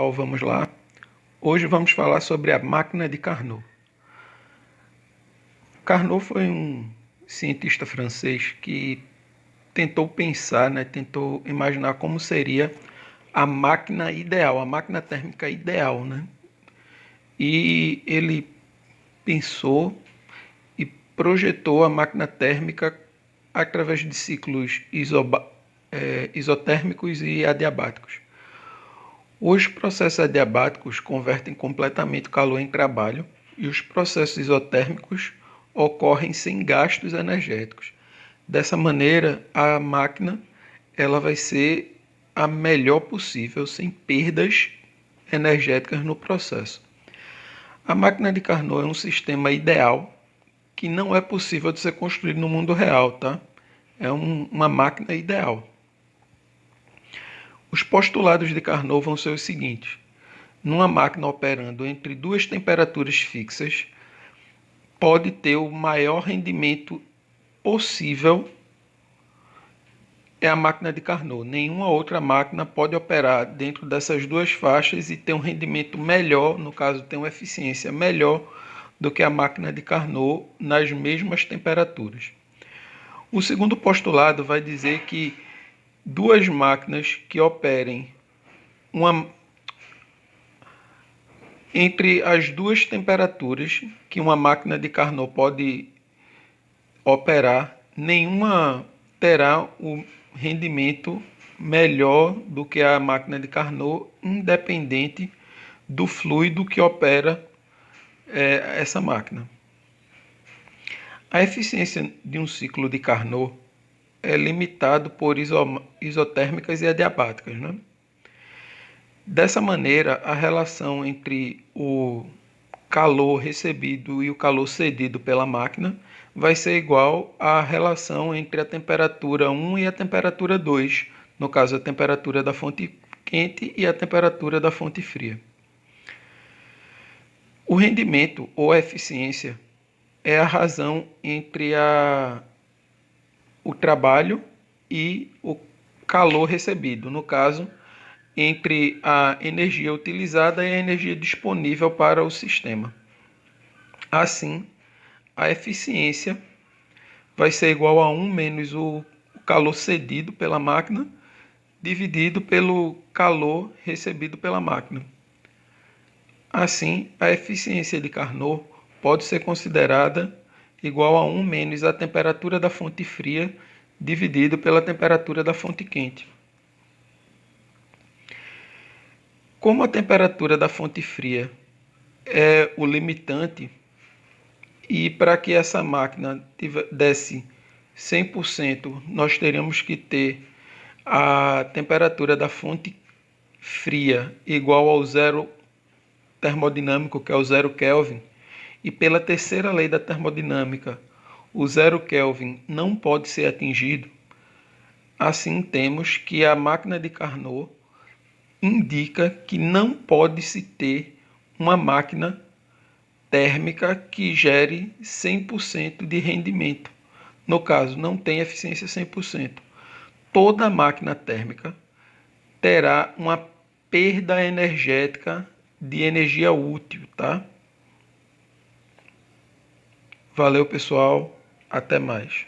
Vamos lá. Hoje vamos falar sobre a máquina de Carnot. Carnot foi um cientista francês que tentou pensar, tentou imaginar como seria a máquina ideal, a máquina térmica ideal, E ele pensou e projetou a máquina térmica através de ciclos isotérmicos e adiabáticos. Os processos adiabáticos convertem completamente o calor em trabalho e os processos isotérmicos ocorrem sem gastos energéticos. Dessa maneira, a máquina vai ser a melhor possível, sem perdas energéticas no processo. A máquina de Carnot é um sistema ideal que não é possível de ser construído no mundo real, tá? É uma máquina ideal. Os postulados de Carnot vão ser os seguintes. Numa máquina operando entre duas temperaturas fixas, pode ter o maior rendimento possível é a máquina de Carnot. Nenhuma outra máquina pode operar dentro dessas duas faixas e ter um rendimento melhor, no caso, ter uma eficiência melhor do que a máquina de Carnot nas mesmas temperaturas. O segundo postulado vai dizer que duas máquinas que operem entre as duas temperaturas que uma máquina de Carnot pode operar, nenhuma terá o rendimento melhor do que a máquina de Carnot, independente do fluido que opera essa máquina. A eficiência de um ciclo de Carnot é limitado por isotérmicas e adiabáticas, Dessa maneira, a relação entre o calor recebido e o calor cedido pela máquina vai ser igual à relação entre a temperatura 1 e a temperatura 2, no caso, a temperatura da fonte quente e a temperatura da fonte fria. O rendimento ou a eficiência é a razão entre o trabalho e o calor recebido, no caso, entre a energia utilizada e a energia disponível para o sistema. Assim, a eficiência vai ser igual a 1 menos o calor cedido pela máquina, dividido pelo calor recebido pela máquina. Assim, a eficiência de Carnot pode ser considerada igual a 1 menos a temperatura da fonte fria, dividido pela temperatura da fonte quente. Como a temperatura da fonte fria é o limitante, e para que essa máquina desse 100%, nós teríamos que ter a temperatura da fonte fria igual ao zero termodinâmico, que é o 0 Kelvin, e pela terceira lei da termodinâmica, o 0 Kelvin não pode ser atingido. Assim, temos que a máquina de Carnot indica que não pode se ter uma máquina térmica que gere 100% de rendimento. No caso, não tem eficiência 100%. Toda máquina térmica terá uma perda energética de energia útil, tá? Valeu, pessoal. Até mais.